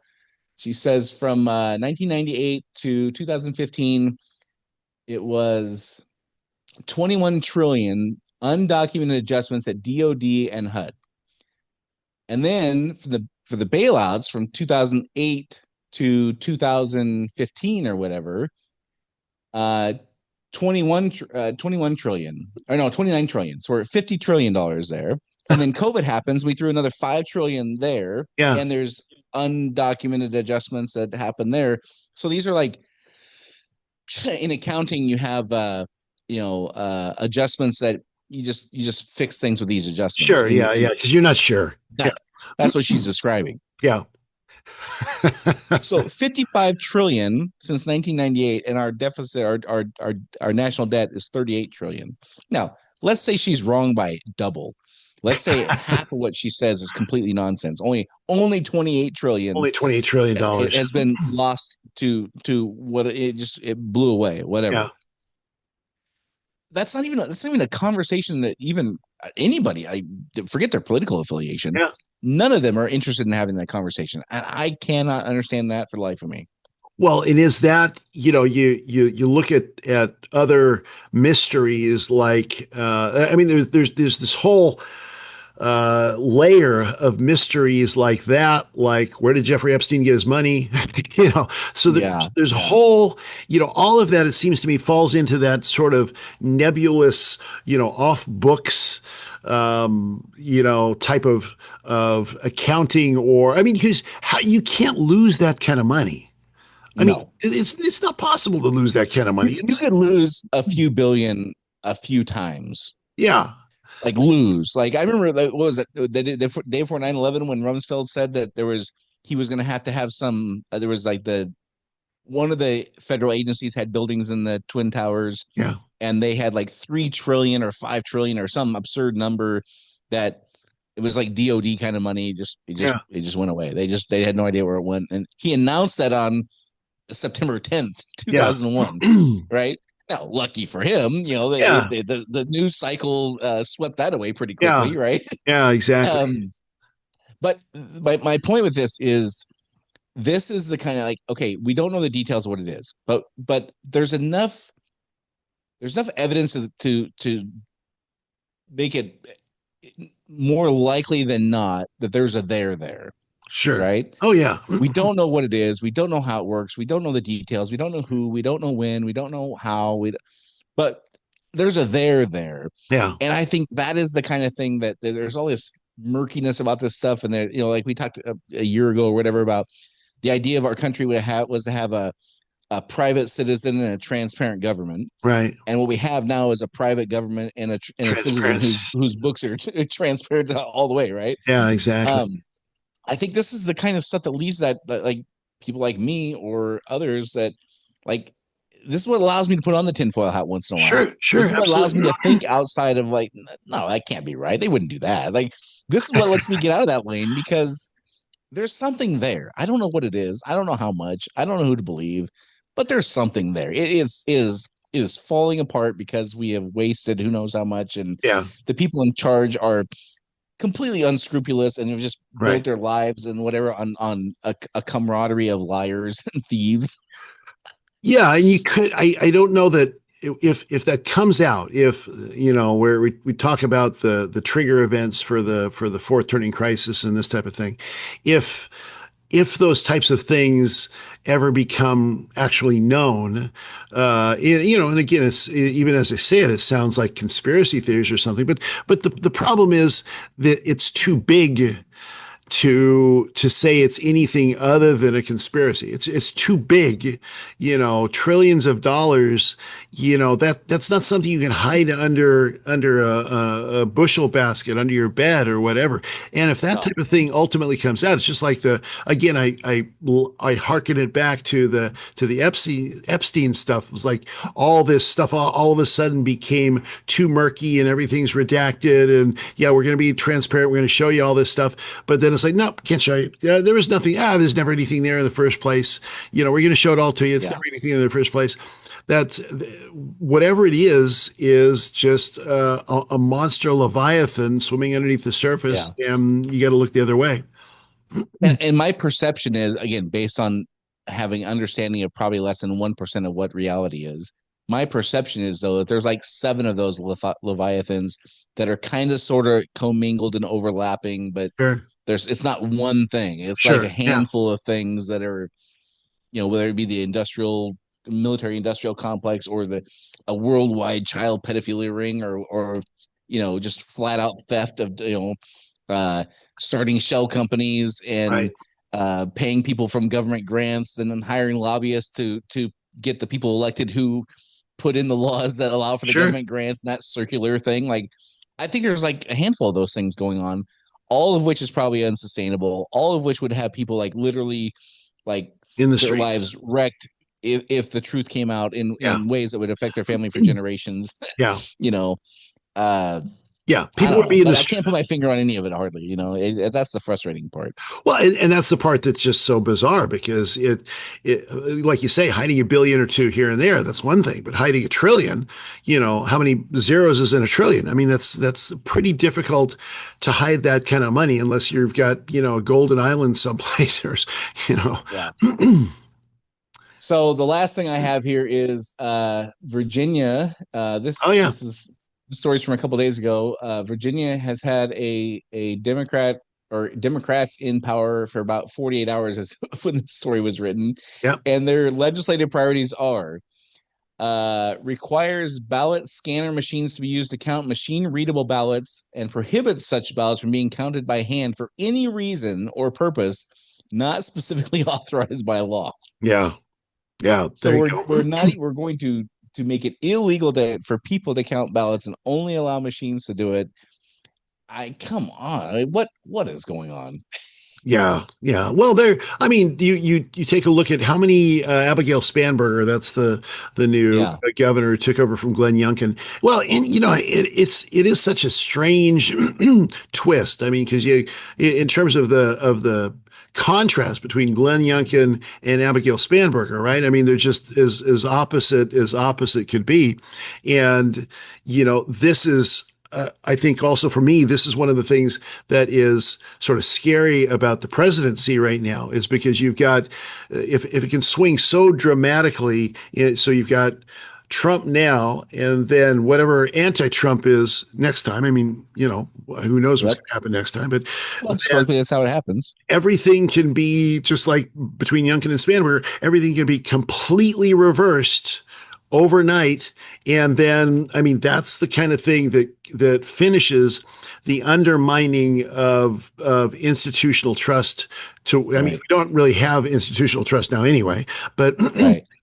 she says from 1998 to 2015, it was 21 trillion undocumented adjustments at DOD and HUD. And then for the bailouts from 2008 to 2015 or whatever, 29 trillion. So we're at $50 trillion there. And then COVID happens. We threw another 5 trillion there. Yeah. And there's undocumented adjustments that happen there. So these are like, in accounting, you have adjustments that you just fix things with these adjustments. Sure. Yeah. Yeah. Because you're not sure. Yeah. That's what she's describing. Yeah. So 55 trillion since 1998, and our deficit, our national debt is 38 trillion. Now, let's say she's wrong by double. Let's say half of what she says is completely nonsense. Only 28 trillion. Only $28 trillion it has been lost to what it blew away. Whatever. Yeah. That's not even a conversation that even anybody, I forget their political affiliation. Yeah. None of them are interested in having that conversation. And I cannot understand that for the life of me. Well, it is that, you look at other mysteries like, I mean, there's this whole layer of mysteries like that, like where did Jeffrey Epstein get his money? So there's a whole, all of that, it seems to me, falls into that sort of nebulous, off books, type of accounting, or, I mean, because you can't lose that kind of money. I mean, it's not possible to lose that kind of money. You could lose a few billion a few times. Yeah. Like lose. Like I remember, what was it? The day before 9/11 when Rumsfeld said that he was going to have some, there was like one of the federal agencies had buildings in the Twin Towers. Yeah. And they had like 3 trillion or 5 trillion or some absurd number that it was like DOD kind of money. It just went away. They had no idea where it went. And he announced that on September 10th, 2001, right? Now, lucky for him, the news cycle swept that away pretty quickly, right? Yeah, exactly. But my point with this is the kind of like, okay, we don't know the details of what it is, but there's enough evidence to make it more likely than not that there's a there. Sure. Right? Oh, yeah. We don't know what it is. We don't know how it works. We don't know the details. We don't know who. We don't know when. We don't know how. But there's a there. Yeah. And I think that is the kind of thing that there's all this murkiness about this stuff. And there, like we talked a year ago or whatever about the idea of our country was to have a private citizen and a transparent government. Right. And what we have now is a private government and a citizen whose books are transparent all the way. Right. Yeah, exactly. I think this is the kind of stuff that leads that like people like me or others that like, this is what allows me to put on the tinfoil hat once in a while. Sure. This is what allows me to think outside of like, no, that can't be right. They wouldn't do that. Like, this is what lets me get out of that lane because there's something there. I don't know what it is. I don't know how much. I don't know who to believe, but there's something there. It is falling apart because we have wasted who knows how much, and the people in charge are completely unscrupulous and have just built their lives and whatever on a camaraderie of liars and thieves. Yeah, and you could. I don't know that if that comes out, if where we talk about the trigger events for the fourth turning crisis and this type of thing, if those types of things ever become actually known, and again, it's even as I say it sounds like conspiracy theories or something, but the problem is that it's too big to say it's anything other than a conspiracy. It's too big, trillions of dollars, that's not something you can hide under a bushel basket under your bed or whatever. And if that type of thing ultimately comes out, it's just like again, I hearken it back to the Epstein stuff. It was like all this stuff all of a sudden became too murky and everything's redacted, and we're going to be transparent. We're going to show you all this stuff, but then it's like, no, can't show you. There was nothing. There's never anything there in the first place. We're going to show it all to you. It's never anything in the first place. That's whatever it is just a monster leviathan swimming underneath the surface, and you got to look the other way. And my perception is, again, based on having understanding of probably less than 1% of what reality is. My perception is, though, that there's like 7 of those leviathans that are kind of sort of commingled and overlapping, but it's not one thing. It's like a handful of things that are, whether it be the military industrial complex or a worldwide child pedophilia ring or just flat out theft of, starting shell companies and paying people from government grants and then hiring lobbyists to get the people elected who put in the laws that allow for the Sure. government grants and that circular thing. Like, I think there's like a handful of those things going on, all of which is probably unsustainable, all of which would have people like literally like In the their streets. lives wrecked if the truth came out in Yeah. ways that would affect their family for generations. Yeah. You know, Yeah. I People don't would be know, in the but I can't put my finger on any of it hardly. You know, that's the frustrating part. Well, and that's the part that's just so bizarre because it, like you say, hiding $1 billion or $2 billion here and there, that's one thing, but hiding $1 trillion, how many zeros is in $1 trillion? I mean, that's pretty difficult to hide that kind of money unless you've got, a golden island someplace or, Yeah. So the last thing I have here is Virginia. Oh yeah. This is stories from a couple days ago. Virginia has had a Democrat or Democrats in power for about 48 hours as when the story was written. Yep. And their legislative priorities are requires ballot scanner machines to be used to count machine readable ballots and prohibits such ballots from being counted by hand for any reason or purpose not specifically authorized by law. Yeah. Yeah. So we're going to make it illegal for people to count ballots and only allow machines to do it. Come on. What is going on? Yeah, yeah. Well, you take a look at how many Abigail Spanberger, that's the new governor who took over from Glenn Youngkin. Well, and it is such a strange twist. I mean, because in terms of the contrast between Glenn Youngkin and Abigail Spanberger, right? I mean, they're just as opposite could be, and this is. I think also for me, this is one of the things that is sort of scary about the presidency right now is because you've got, if it can swing so dramatically, so you've got Trump now and then whatever anti-Trump is next time. I mean, who knows what's going to happen next time, but historically that's how it happens. Everything can be just like between Youngkin and Spanberger, everything can be completely reversed overnight. And then, I mean, that's the kind of thing that finishes the undermining of institutional trust I mean, we don't really have institutional trust now anyway, but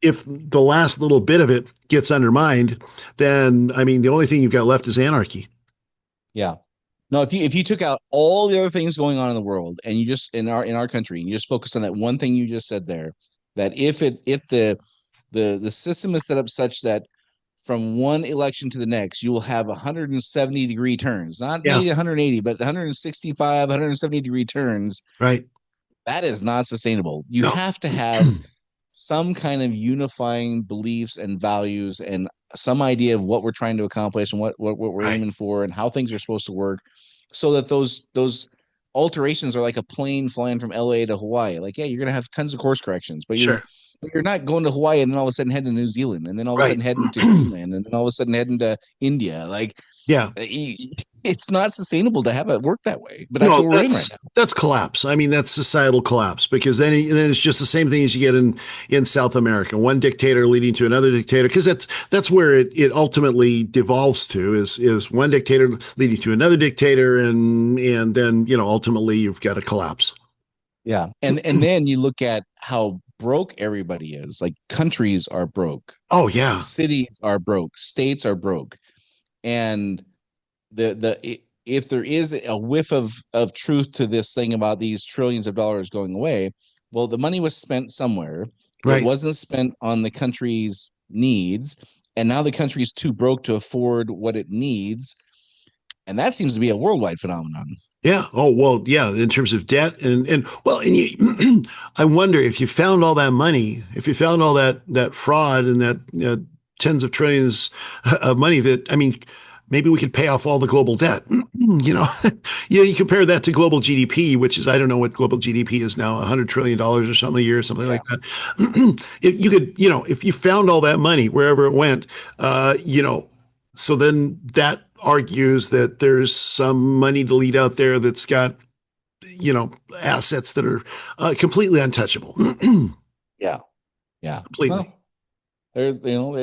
if the last little bit of it gets undermined, then, I mean, the only thing you've got left is anarchy. Yeah. No, if you took out all the other things going on in the world and you just in our country and you just focused on that one thing you just said there, that if the system is set up such that from one election to the next, you will have 170-degree turns, not maybe 180, but 165, 170-degree turns. Right. That is not sustainable. You have to have some kind of unifying beliefs and values and some idea of what we're trying to accomplish and what we're aiming for and how things are supposed to work so that those alterations are like a plane flying from LA to Hawaii. Like, yeah, you're going to have tons of course corrections, but you're not going to Hawaii and then all of a sudden heading to New Zealand and then all of a sudden heading to Greenland and then all of a sudden heading to India. Like, it's not sustainable to have it work that way. But that's what we're in right now. That's collapse. I mean, that's societal collapse because then it's just the same thing as you get in South America. One dictator leading to another dictator, because that's where it ultimately devolves to is one dictator leading to another dictator, and then ultimately you've got a collapse. Yeah, and then you look at how broke everybody is. Like countries are broke. Oh yeah, cities are broke. States are broke. And if there is a whiff of truth to this thing about these trillions of dollars going away, well, the money was spent somewhere. It wasn't spent on the country's needs, and now the country's too broke to afford what it needs, and that seems to be a worldwide phenomenon. Yeah. Oh well. Yeah. In terms of debt and you, I wonder if you found all that money, if you found all that fraud and that tens of trillions of money maybe we could pay off all the global debt. You compare that to global GDP, which is, I don't know what global GDP is now, $100 trillion or something a year, something like that. If you could, if you found all that money wherever it went, so then that argues that there's some money to lead out there that's got, assets that are completely untouchable. Yeah. Completely. Well, there's,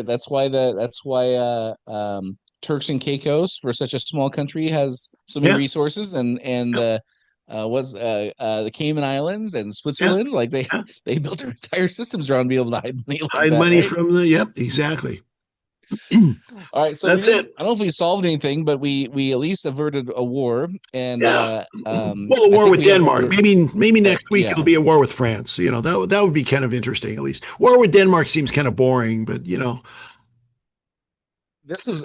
that's why Turks and Caicos, for such a small country, has so many resources, and the Cayman Islands and Switzerland, like they built their entire systems around being able to hide money like from the exactly. All right, so That's it. I don't know if we solved anything, but we at least averted a war. And Well, a I war think with we have what Denmark. we're- Maybe next week yeah. it'll be a war with France. That would be kind of interesting. At least war with Denmark seems kind of boring, but This is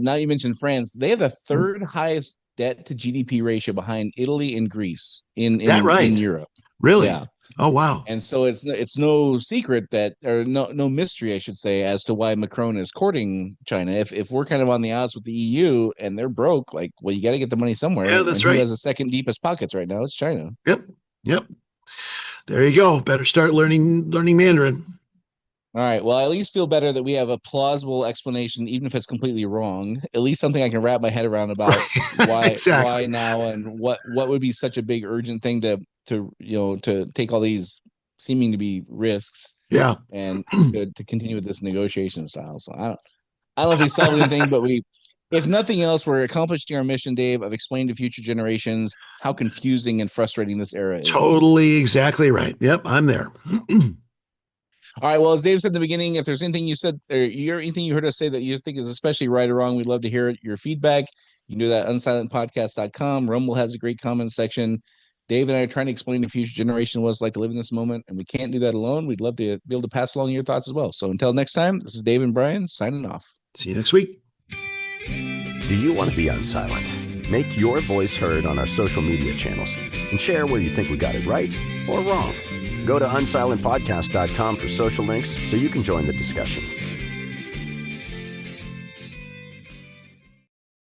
now you mentioned France. They have the third highest debt to GDP ratio behind Italy and Greece that right? in Europe. Really? Yeah. Oh wow. And so it's no secret that, or no mystery, I should say, as to why Macron is courting China. If we're kind of on the outs with the EU and they're broke, like, well, you got to get the money somewhere. Yeah, that's and right. Who has the second deepest pockets right now? It's China. Yep. There you go. Better start learning Mandarin. All right. Well, I at least feel better that we have a plausible explanation, even if it's completely wrong. At least something I can wrap my head around about why now, and what would be such a big urgent thing to take all these seeming to be risks. Yeah. And to continue with this negotiation style. So I don't know if we solved anything, but if nothing else, we're accomplishing our mission, Dave, of explaining to future generations how confusing and frustrating this era is. Totally, exactly right. Yep, I'm there. All right. Well, as Dave said in the beginning, if there's anything you said or anything you heard us say that you think is especially right or wrong, we'd love to hear your feedback. You can do that at unsilentpodcast.com. Rumble has a great comment section. Dave and I are trying to explain to future generation what it's like to live in this moment, and we can't do that alone. We'd love to be able to pass along your thoughts as well. So until next time, this is Dave and Brian signing off. See you next week. Do you want to be unsilent? Make your voice heard on our social media channels and share where you think we got it right or wrong. Go to unsilentpodcast.com for social links so you can join the discussion.